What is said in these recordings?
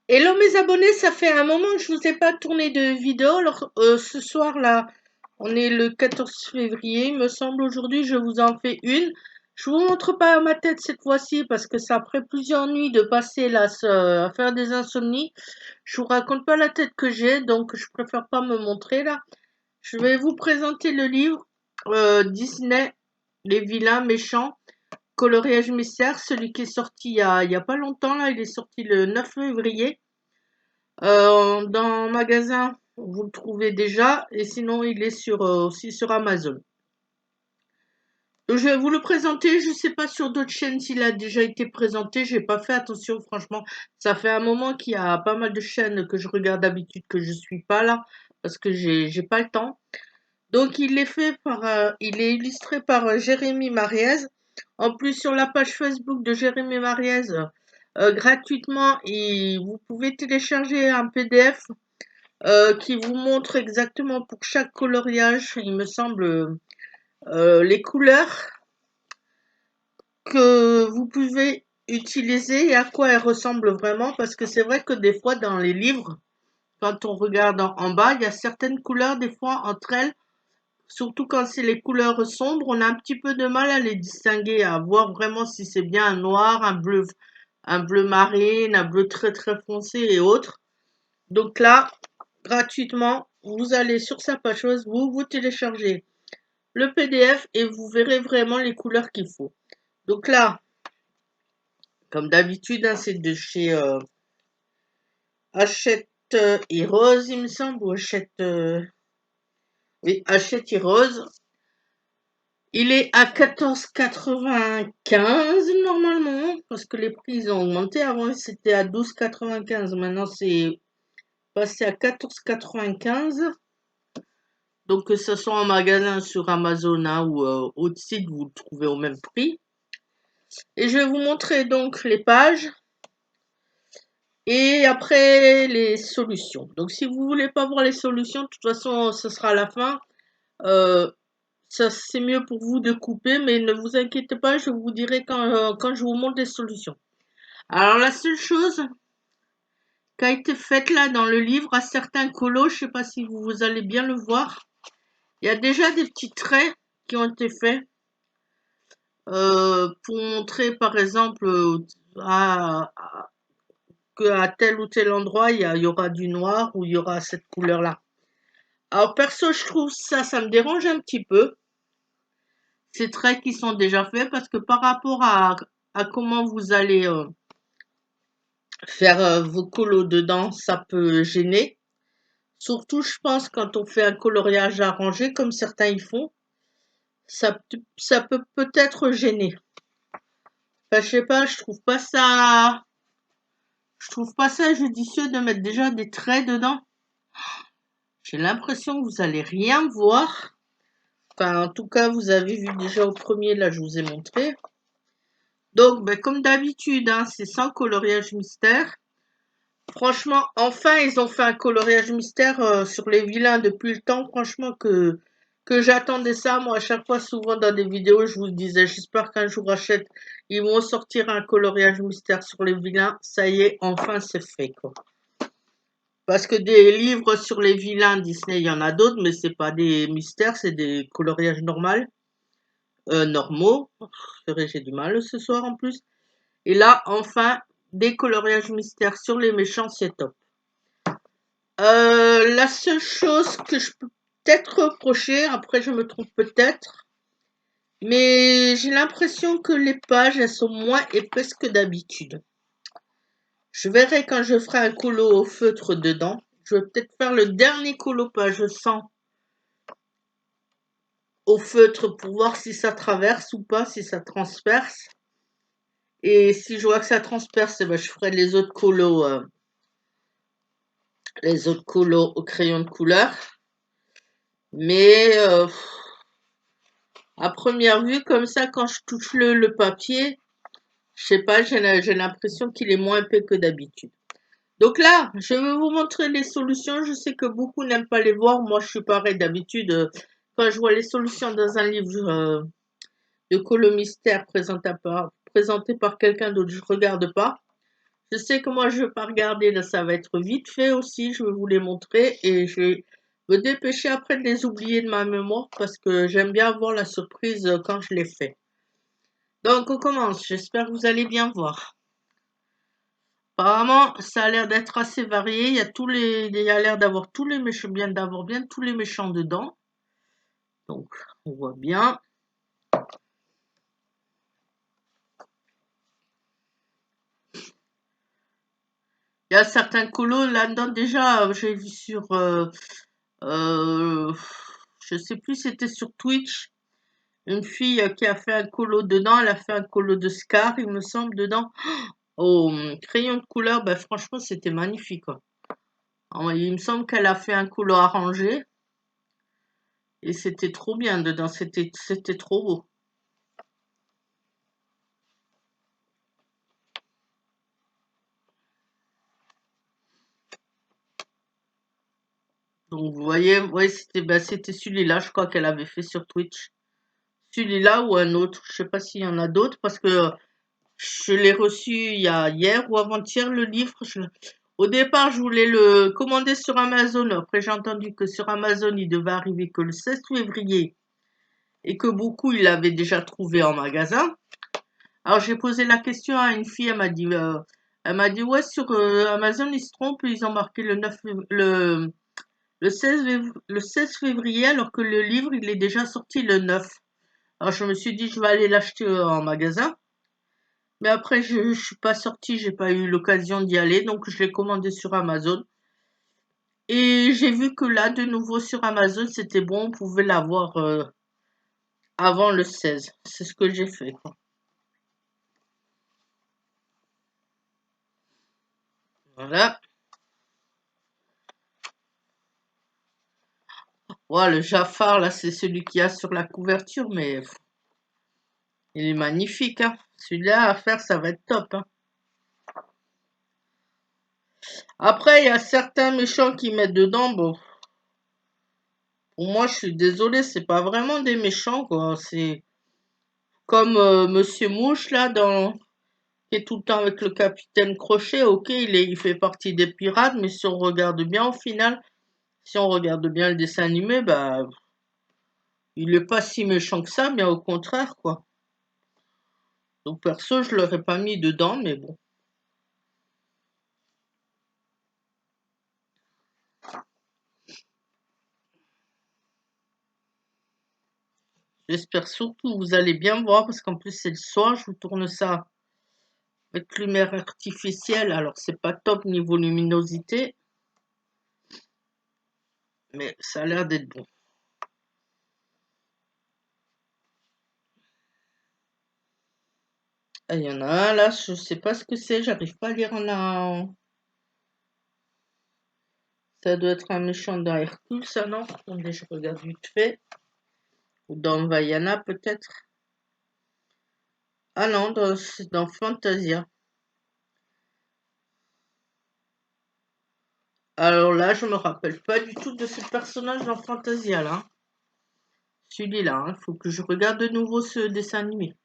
Hello mes abonnés, ça fait un moment que je vous ai pas tourné de vidéo. Alors ce soir là, on est le 14 février, il me semble. Aujourd'hui, je vous en fais une. Je vous montre pas ma tête cette fois-ci parce que ça après plusieurs nuits de passer là à faire des insomnies. Je vous raconte pas la tête que j'ai, donc je préfère pas me montrer là. Je vais vous présenter le livre Disney, les vilains méchants, coloriage mystère, celui qui est sorti il y a pas longtemps là, il est sorti le 9 février. Dans un magasin, vous le trouvez déjà, et sinon il est aussi sur Amazon. Je vais vous le présenter, je sais pas sur d'autres chaînes s'il a déjà été présenté, j'ai pas fait attention franchement. Ça fait un moment qu'il y a pas mal de chaînes que je regarde d'habitude que je suis pas là parce que j'ai pas le temps. Donc il est illustré par Jérémy Mariez. En plus sur la page Facebook de Jérémy Mariez, gratuitement, vous pouvez télécharger un PDF qui vous montre exactement pour chaque coloriage, il me semble, les couleurs que vous pouvez utiliser et à quoi elles ressemblent vraiment, parce que c'est vrai que des fois dans les livres, quand on regarde en bas, il y a certaines couleurs, des fois entre elles, surtout quand c'est les couleurs sombres, on a un petit peu de mal à les distinguer, à voir vraiment si c'est bien un noir, un bleu marine, un bleu très très foncé et autres. Donc là, gratuitement, vous allez sur sa page Facebook, vous téléchargez le PDF et vous verrez vraiment les couleurs qu'il faut. Donc là, comme d'habitude, hein, c'est de chez Hachette et Rose, il me semble, ou oui, Hachette et Rose. Il est à 14,95 normalement, parce que les prix ils ont augmenté. Avant, c'était à 12,95. Maintenant, c'est passé à 14,95. Donc, que ce soit en magasin sur Amazon hein, ou autre site, vous le trouvez au même prix. Et je vais vous montrer donc les pages et après les solutions. Donc, si vous voulez pas voir les solutions, de toute façon, ce sera à la fin. Euh, Ça, c'est mieux pour vous de couper, mais ne vous inquiétez pas, je vous dirai quand je vous montre les solutions. Alors, la seule chose qui a été faite là dans le livre, à certains colos, je sais pas si vous allez bien le voir, il y a déjà des petits traits qui ont été faits pour montrer, par exemple, qu'à tel ou tel endroit, il y aura du noir ou il y aura cette couleur-là. Alors, perso, je trouve ça me dérange un petit peu, ces traits qui sont déjà faits, parce que par rapport à comment vous allez faire vos colos dedans, ça peut gêner. Surtout, je pense, quand on fait un coloriage arrangé, comme certains y font, ça peut peut-être gêner. Enfin, je sais pas, je trouve pas ça judicieux de mettre déjà des traits dedans. J'ai l'impression que vous allez rien voir. Enfin, en tout cas, vous avez vu déjà au premier, là, je vous ai montré. Donc, ben, comme d'habitude, hein, c'est sans coloriage mystère. Franchement, enfin, ils ont fait un coloriage mystère sur les vilains depuis le temps. Franchement, que j'attendais ça. Moi, à chaque fois, souvent dans des vidéos, je vous disais, j'espère qu'un jour, ils vont sortir un coloriage mystère sur les vilains. Ça y est, enfin, c'est fait, quoi. Parce que des livres sur les vilains Disney, il y en a d'autres, mais c'est pas des mystères, c'est des coloriages normaux. C'est vrai, j'ai du mal ce soir en plus. Et là, enfin, des coloriages mystères sur les méchants, c'est top. La seule chose que je peux peut-être reprocher, après je me trompe peut-être, mais j'ai l'impression que les pages, elles sont moins épaisses que d'habitude. Je verrai quand je ferai un colo au feutre dedans. Je vais peut-être faire le dernier colo page 100 au feutre pour voir si ça traverse ou pas, si ça transperce. Et si je vois que ça transperce, eh ben, je ferai les autres colos au crayon de couleur. Mais à première vue, comme ça, quand je touche le papier, je sais pas, j'ai l'impression qu'il est moins épais que d'habitude. Donc là, je vais vous montrer les solutions. Je sais que beaucoup n'aiment pas les voir. Moi, je suis pareil d'habitude. Quand je vois les solutions dans un livre de colo mystère présenté par quelqu'un d'autre, je regarde pas. Je sais que moi je vais pas regarder, là ça va être vite fait aussi, je vais vous les montrer et je vais me dépêcher après de les oublier de ma mémoire parce que j'aime bien avoir la surprise quand je les fais. Donc on commence, j'espère que vous allez bien voir. Apparemment, ça a l'air d'être assez varié, il y a l'air d'avoir tous les méchants, bien d'avoir bien tous les méchants dedans. Donc on voit bien. Il y a certains colos là-dedans déjà, j'ai vu sur euh, je sais plus, c'était sur Twitch. Une fille qui a fait un colo dedans, elle a fait un colo de Scar, il me semble, dedans. Au crayon de couleur, ben franchement, c'était magnifique, quoi. Il me semble qu'elle a fait un colo arrangé et c'était trop bien dedans, c'était trop beau. Donc vous voyez, ouais, c'était celui-là, je crois qu'elle avait fait sur Twitch. Celui-là ou un autre, je sais pas s'il y en a d'autres parce que je l'ai reçu il y a hier ou avant-hier le livre. Au départ, je voulais le commander sur Amazon. Après, j'ai entendu que sur Amazon, il devait arriver que le 16 février et que beaucoup ils l'avaient déjà trouvé en magasin. Alors, j'ai posé la question à une fille. Elle m'a dit ouais, sur Amazon, ils se trompent. Ils ont marqué le 16 février alors que le livre, il est déjà sorti le 9. Alors, je me suis dit, je vais aller l'acheter en magasin. Mais après, je suis pas sortie, j'ai pas eu l'occasion d'y aller, donc je l'ai commandé sur Amazon. Et j'ai vu que là, de nouveau sur Amazon, c'était bon, on pouvait l'avoir avant le 16. C'est ce que j'ai fait, quoi. Voilà. Ouais, le Jafar, là, c'est celui qu'il y a sur la couverture, mais il est magnifique, hein. Celui-là à faire, ça va être top, hein. Après, il y a certains méchants qui mettent dedans, bon, pour moi, je suis désolée, c'est pas vraiment des méchants, quoi. C'est comme Monsieur Mouche, là, qui est tout le temps avec le capitaine Crochet. Ok, il fait partie des pirates, mais si on regarde bien, au final, si on regarde bien le dessin animé, bah, il est pas si méchant que ça, bien au contraire, quoi. Donc perso, je l'aurais pas mis dedans, mais bon. J'espère surtout que vous allez bien voir, parce qu'en plus c'est le soir, je vous tourne ça avec lumière artificielle, alors c'est pas top niveau luminosité, mais ça a l'air d'être bon. Ah, il y en a un là, je sais pas ce que c'est, j'arrive pas à lire Ça doit être un méchant dans Hercule, ça non? Attendez, je regarde vite fait. Ou dans Vaiana peut-être. Ah non, c'est dans Fantasia. Alors là, je me rappelle pas du tout de ce personnage dans Fantasia là. Celui-là, il faut que je regarde de nouveau ce dessin animé.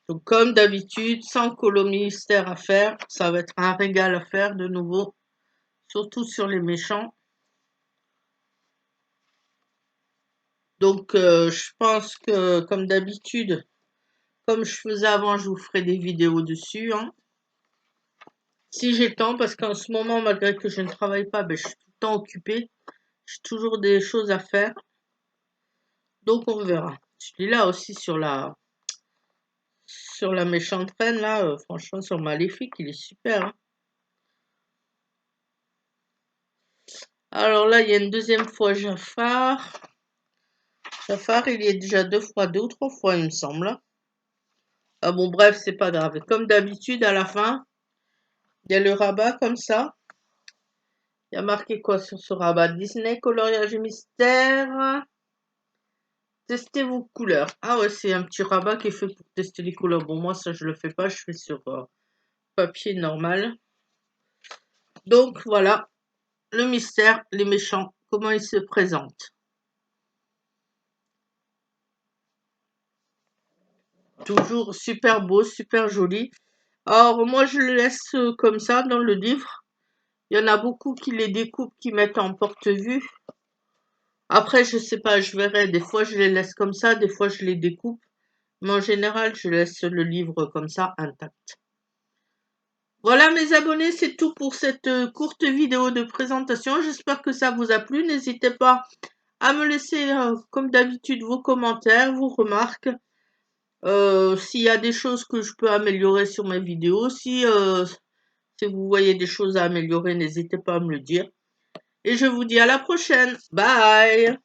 Donc comme d'habitude, sans colo mystère à faire, ça va être un régal à faire de nouveau, surtout sur les méchants. Donc je pense que comme d'habitude, comme je faisais avant, je vous ferai des vidéos dessus, hein. Si j'ai le temps, parce qu'en ce moment, malgré que je ne travaille pas, ben, je suis tout le temps occupée. J'ai toujours des choses à faire. Donc on verra. Celui-là aussi sur la méchante reine, là, franchement, sur Maléfique, il est super, hein. Alors là, il y a une deuxième fois Jafar. Jafar, il y est déjà deux ou trois fois, il me semble, hein. Ah bon, bref, c'est pas grave. Comme d'habitude, à la fin, il y a le rabat comme ça. Il y a marqué quoi sur ce rabat? Disney, coloriage mystère. Testez vos couleurs. Ah ouais, c'est un petit rabat qui est fait pour tester les couleurs. Bon, moi, ça, je le fais pas. Je fais sur papier normal. Donc, voilà. Le mystère, les méchants, comment ils se présentent. toujours super beau, super joli. Alors moi je le laisse comme ça dans le livre. Il y en a beaucoup qui les découpent, qui mettent en porte-vue. Après je sais pas, je verrai. Des fois je les laisse comme ça, des fois je les découpe. Mais en général je laisse le livre comme ça intact. Voilà mes abonnés, c'est tout pour cette courte vidéo de présentation. J'espère que ça vous a plu. N'hésitez pas à me laisser comme d'habitude vos commentaires, vos remarques. S'il y a des choses que je peux améliorer sur mes vidéos, si vous voyez des choses à améliorer, n'hésitez pas à me le dire. Et je vous dis à la prochaine. Bye!